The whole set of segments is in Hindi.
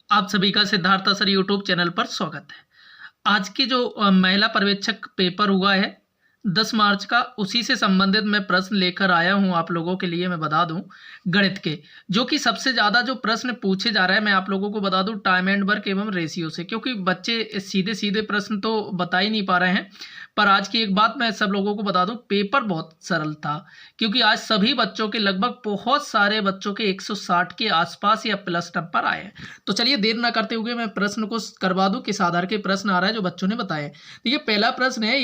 आप सभी का सिद्धार्थ सर यूट्यूब चैनल पर स्वागत है। आज की जो महिला पर्यवेक्षक पेपर हुआ है 10 मार्च का, उसी से संबंधित मैं प्रश्न लेकर आया हूं आप लोगों के लिए। मैं बता दूं गणित के, जो कि सबसे ज़्यादा जो प्रश्न पूछे जा रहे हैं, मैं आप लोगों को बता दूं टाइम एंड वर्क एवं रेशियो से, क्योंकि बच्चे सीधे सीधे प्रश्न तो बता ही नहीं पा रहे हैं। पर आज की एक बात मैं सब लोगों को बता दूं, पेपर बहुत सरल था, क्योंकि आज सभी बच्चों के लगभग बहुत सारे बच्चों के 160 के आसपास या प्लस नंबर आए हैं। तो चलिए देर ना करते हुए मैं प्रश्न को करवा दूं, किस आधार के प्रश्न आ रहा है जो बच्चों ने बताए। देखिए पहला प्रश्न है,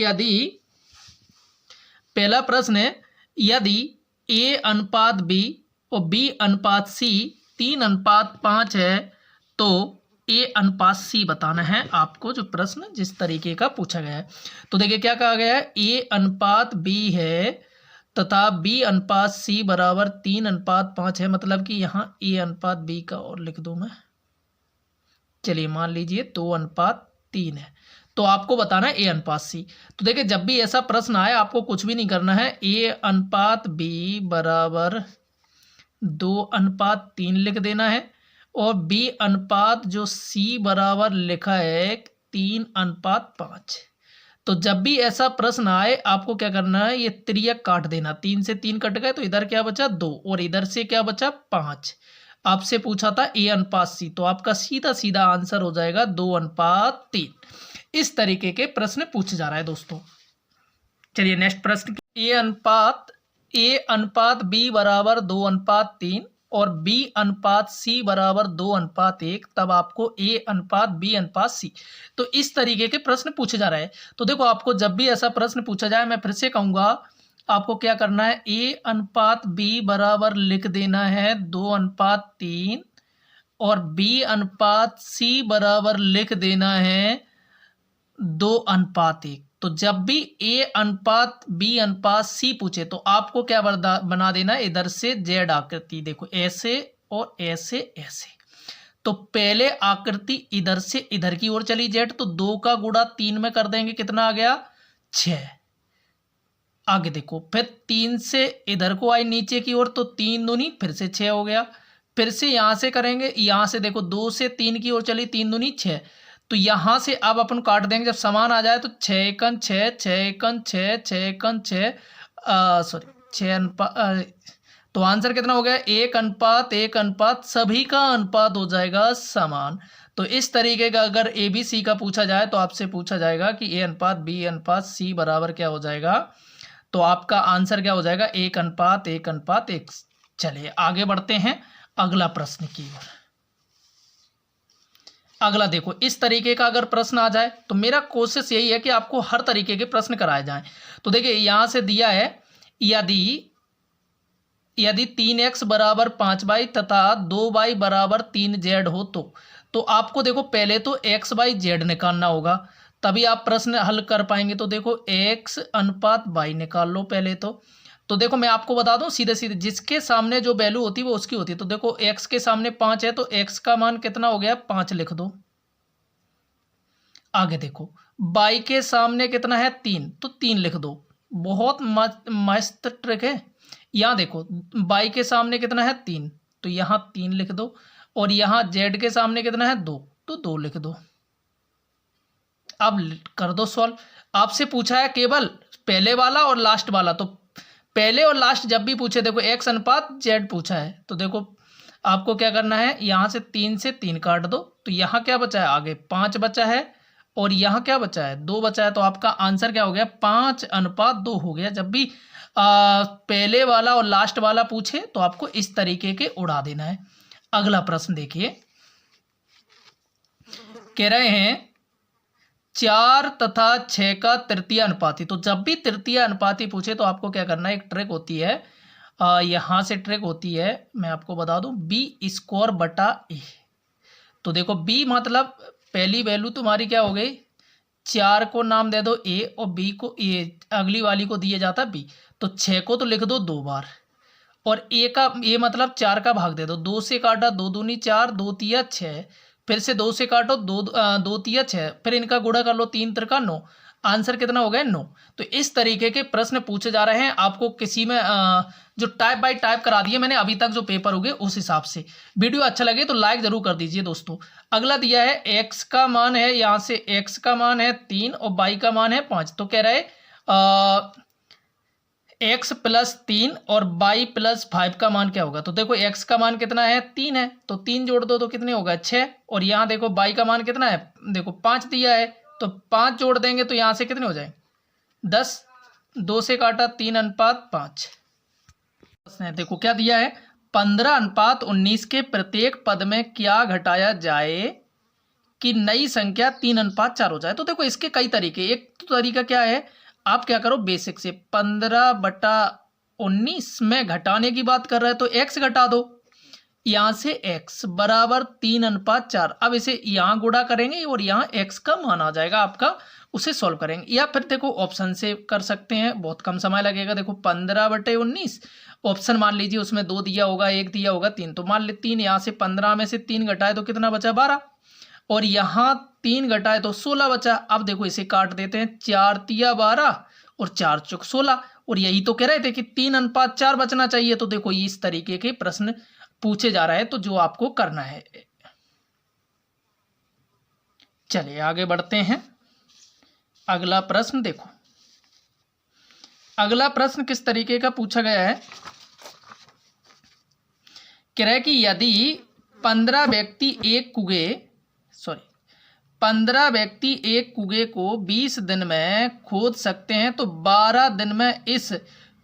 यदि A अनुपात B और B अनुपात C 3:5 है तो A अनुपात C बताना है आपको। जो प्रश्न जिस तरीके का पूछा गया है, तो देखिए क्या कहा गया है, A अनुपात B है तथा B अनुपात C बराबर 3:5 है। मतलब कि यहाँ A अनुपात B का और लिख दूं मैं, चलिए मान लीजिए 2:3 है, तो आपको बताना है A अनुपात C। तो देखिए जब भी ऐसा प्रश्न आए आपको कुछ भी नहीं करना है, A अनुपात B बराबर 2:3 लिख देना है, और B अनुपात जो C बराबर लिखा है 3:5। तो जब भी ऐसा प्रश्न आए आपको क्या करना है, ये त्रियक काट देना। 3 से 3 कट गए तो इधर क्या बचा 2, और इधर से क्या बचा 5। आपसे पूछा था A अनुपात C, तो आपका सीधा सीधा आंसर हो जाएगा 2:3। इस तरीके के प्रश्न पूछे जा रहा है दोस्तों। चलिए नेक्स्ट प्रश्न, A अनुपात B बराबर 2:3 और B अनुपात C बराबर 2:1, तब आपको A अनुपात B अनुपात C, तो इस तरीके के प्रश्न पूछे जा रहे हैं। तो देखो आपको जब भी ऐसा प्रश्न पूछा जाए, मैं फिर से कहूँगा, आपको क्या करना है, A अनुपात B बराबर लिख देना है 2:3 और B अनुपात C बराबर लिख देना है 2:1। तो जब भी A अनुपात B अनुपात C पूछे तो आपको क्या बना देना है, इधर से Z आकृति, देखो ऐसे और ऐसे ऐसे। तो पहले आकृति इधर से इधर की ओर चली Z, तो 2 का गुणा 3 में कर देंगे, कितना आ गया 6। आगे देखो फिर 3 से इधर को आई नीचे की ओर, तो 3 दूनी फिर से 6 हो गया। फिर से यहां से करेंगे, यहां से देखो 2 से 3 की ओर चली, 3 दूनी 6, तो यहां से अब अपन काट देंगे। जब समान आ जाए तो 6 एकन 6, 6 एकन 6, 6 एकन 6, सॉरी 6 अनुपात, तो आंसर कितना हो गया 1:1, सभी का अनुपात हो जाएगा समान। तो इस तरीके का अगर ABC का पूछा जाए तो आपसे पूछा जाएगा कि A अनुपात B अनुपात C बराबर क्या हो जाएगा, तो आपका आंसर क्या हो जाएगा 1:1:1। चलिए आगे बढ़ते हैं अगला प्रश्न की ओर। अगला देखो, इस तरीके का अगर प्रश्न आ जाए तो मेरा कोशिश यही है कि आपको हर तरीके के प्रश्न कराए जाएं। तो देखिए यहां से दिया है, यदि 3x बराबर 5y तथा 2y बराबर 3z हो तो आपको देखो पहले तो x बाई z निकालना होगा, तभी आप प्रश्न हल कर पाएंगे। तो देखो x अनुपात y निकाल लो पहले तो देखो मैं आपको बता दूं सीधे सीधे, जिसके सामने जो वैल्यू होती है वो उसकी होती है। तो देखो x के सामने 5 है तो x का मान कितना हो गया 5 लिख दो। आगे देखो y के सामने कितना है 3, तो 3 लिख दो। बहुत मस्त ट्रिक है। यहाँ देखो y के सामने कितना है 3, तो यहाँ 3 लिख दो, और यहाँ z के सामने कितना है 2, तो 2 लिख दो। अब कर दो सॉल्व। आपसे पूछा है केवल पहले वाला और लास्ट वाला, तो पहले और लास्ट जब भी पूछे, देखो x अनुपात z पूछा है, तो देखो आपको क्या करना है, यहाँ से 3 से 3 काट दो, तो यहाँ क्या बचा है आगे 5 बचा है, और यहाँ क्या बचा है 2 बचा है। तो आपका आंसर क्या हो गया 5:2 हो गया। जब भी पहले वाला और लास्ट वाला पूछे तो आपको इस तरीके के उड़ा देना है। अगला प्रश्न देखिए, कह रहे हैं 4 तथा 6 का तृतीय अनुपाती। तो जब भी तृतीय अनुपाती पूछे तो आपको क्या करना है, एक ट्रिक होती है, यहां से ट्रिक होती है, मैं आपको बता दूं, B²/A। तो देखो B मतलब पहली वैल्यू तुम्हारी क्या हो गई, 4 को नाम दे दो A और B को A, अगली वाली को दिया जाता B, तो 6 को तो लिख दो 2 बार, और A मतलब 4 का भाग दे दो। 2 से काटा 2 दूनी 4, 2 तिया 6, फिर से 2 से काटो 2 2 तिया 6, फिर इनका गुणा कर लो 3 त्रिका 9। आंसर कितना हो गया 9। तो इस तरीके के प्रश्न पूछे जा रहे हैं। आपको किसी में जो टाइप बाय टाइप करा दिए मैंने अभी तक जो पेपर हो गए उस हिसाब से। वीडियो अच्छा लगे तो लाइक जरूर कर दीजिए दोस्तों। अगला दिया है x का मान है, यहाँ से x का मान है 3 और y का मान है 5। तो कह रहा है x प्लस 3 और y प्लस 5 का मान क्या होगा। तो देखो x का मान कितना है 3 है, तो 3 जोड़ दो तो कितने होगा 6। और यहाँ देखो y का मान कितना है, देखो 5 दिया है, तो 5 जोड़ देंगे तो यहाँ से कितने हो जाए 10। 2 से काटा 3:5। देखो क्या दिया है 15:19 के प्रत्येक पद में क्या घटाया जाए कि नई संख्या 3:4 हो जाए। तो देखो इसके कई तरीके। एक तो तरीका क्या है, आप क्या करो बेसिक से 15/19 में घटाने की बात कर रहे हैं तो x घटा दो, यहां से x बराबर 3:4। अब इसे यहां गुणा करेंगे और यहां x का मान आ जाएगा आपका, उसे सॉल्व करेंगे। या फिर देखो ऑप्शन से कर सकते हैं, बहुत कम समय लगेगा। देखो 15/19 ऑप्शन मान लीजिए उसमें 2 दिया होगा, 1 दिया होगा, 3। तो मान ले 3, यहाँ से 15 में से 3 घटाए तो कितना बचा 12, और यहाँ 3 घटाए तो 16 बचा। अब देखो इसे काट देते हैं, 4 तिया 12 और 4 चौक 16। और यही तो कह रहे थे कि 3:4 बचना चाहिए। तो देखो इस तरीके के प्रश्न पूछे जा रहे हैं, तो जो आपको करना है। चलिए आगे बढ़ते हैं। अगला प्रश्न देखो, अगला प्रश्न किस तरीके का पूछा गया है। कह रहा है कि यदि 15 व्यक्ति एक कुएं को 20 दिन में खोद सकते हैं तो 12 दिन में इस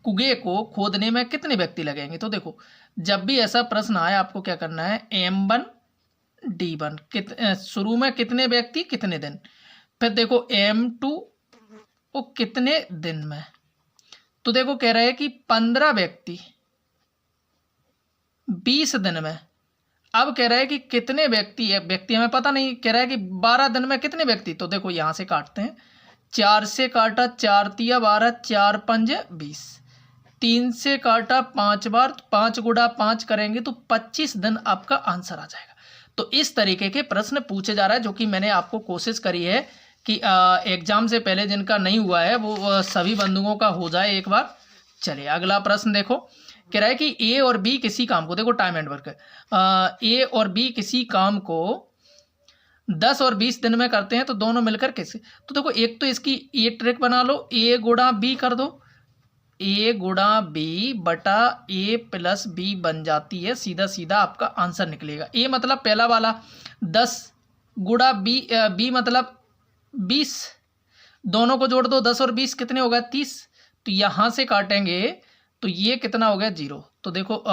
कुएं को खोदने में कितने व्यक्ति लगेंगे। तो देखो जब भी ऐसा प्रश्न आए आपको क्या करना है, M1 D1 शुरू में कितने व्यक्ति कितने दिन, फिर देखो M2 वो कितने दिन में। तो देखो कह रहा है कि 15 व्यक्ति 20 दिन में। अब कह रहा है कि कितने व्यक्ति हमें पता नहीं, कह रहा है कि 12 दिन में कितने व्यक्ति। तो देखो यहां से काटते हैं, 4 से काटा 4 तिया 12, 4 पंजे 20, 3 से काटा 5 बार, 5 गुणा 5 करेंगे तो 25 दिन आपका आंसर आ जाएगा। तो इस तरीके के प्रश्न पूछे जा रहा है, जो कि मैंने आपको कोशिश करी है कि एग्जाम से पहले जिनका नहीं हुआ है वो सभी बंधुओं का हो जाए एक बार। चलिए अगला प्रश्न देखो, कह रहा है कि ए और बी किसी काम को, देखो टाइम एंड वर्क है, ए और बी किसी काम को 10 और 20 दिन में करते हैं तो दोनों मिलकर कैसे। तो देखो एक तो इसकी ये ट्रिक बना लो, ए गुणा बी कर दो, ए गुणा बी बटा ए प्लस बी बन जाती है, सीधा सीधा आपका आंसर निकलेगा। ए मतलब पहला वाला 10 गुणा बी मतलब 20, दोनों को जोड़ दो, 10 और 20 कितने हो गए 30। तो यहां से काटेंगे तो ये कितना हो गया 0। तो देखो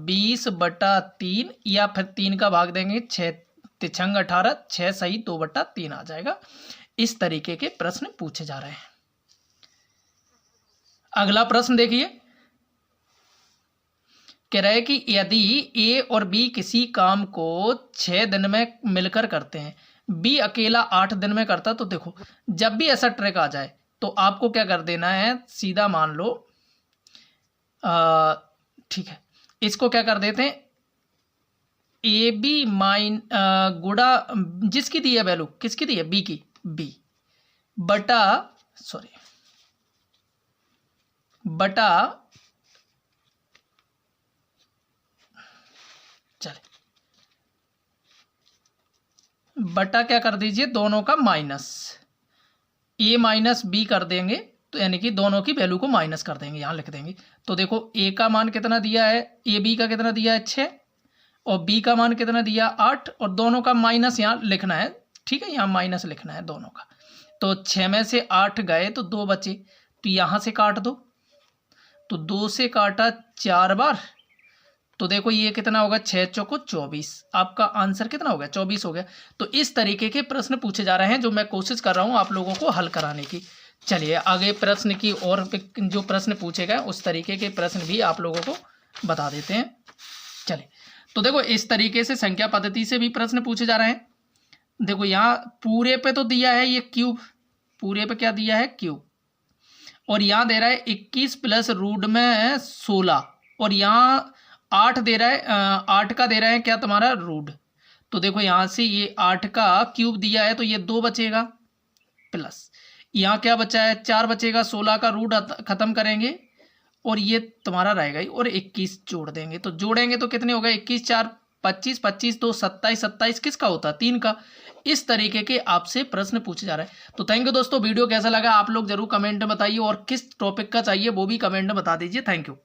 20/3 या फिर 3 का भाग देंगे, 6 तिछंग 18, 6 सही 2/3 आ जाएगा। इस तरीके के प्रश्न पूछे जा रहे हैं। अगला प्रश्न देखिए, कह रहा है कि यदि ए और बी किसी काम को 6 दिन में मिलकर करते हैं, बी अकेला 8 दिन में करता। तो देखो जब भी ऐसा ट्रिक आ जाए तो आपको क्या कर देना है, सीधा मान लो ठीक है, इसको क्या कर देते हैं, ए बी गुणा जिसकी दी है वैल्यू, किसकी दी है बी की, बी बटा चले बटा क्या कर दीजिए, दोनों का माइनस, ए माइनस बी कर देंगे, तो यानी कि दोनों की वैल्यू को माइनस कर देंगे, यहां लिख देंगे। तो देखो ए का मान कितना दिया है, ए बी का कितना दिया है 6, और बी का मान कितना दिया 8, और दोनों का माइनस यहाँ लिखना है। ठीक है, यहाँ माइनस लिखना है दोनों का। तो 6 में से 8 गए तो 2 बचे, तो यहां से काट दो, तो 2 से काटा 4 बार, तो देखो ये कितना होगा 6 चौको 24, आपका आंसर कितना हो गया 24 हो गया। तो इस तरीके के प्रश्न पूछे जा रहे हैं, जो मैं कोशिश कर रहा हूं आप लोगों को हल कराने की। चलिए आगे प्रश्न की और जो प्रश्न पूछे गए उस तरीके के प्रश्न भी आप लोगों को बता देते हैं। चलिए तो देखो इस तरीके से संख्या पद्धति से भी प्रश्न पूछे जा रहे हैं। देखो यहाँ पूरे पे तो दिया है ये क्यूब, पूरे पे क्या दिया है क्यूब, और यहाँ दे रहा है 21 प्लस रूट में 16, और यहाँ 8 दे रहा है, 8 का दे रहा है क्या तुम्हारा रूट। तो देखो यहाँ से ये 8 का क्यूब दिया है तो ये 2 बचेगा, प्लस यहाँ क्या बचा है, 4 बचेगा, 16 का रूट खत्म करेंगे और ये तुम्हारा रहेगा ही, और 21 जोड़ देंगे। तो जोड़ेंगे तो कितने हो गए, 21 4 25, 25 2 27, 27 किसका होता है, 3 का। इस तरीके के आपसे प्रश्न पूछे जा रहे हैं। तो थैंक यू दोस्तों, वीडियो कैसा लगा आप लोग जरूर कमेंट में बताइए, और किस टॉपिक का चाहिए वो भी कमेंट में बता दीजिए। Thank you.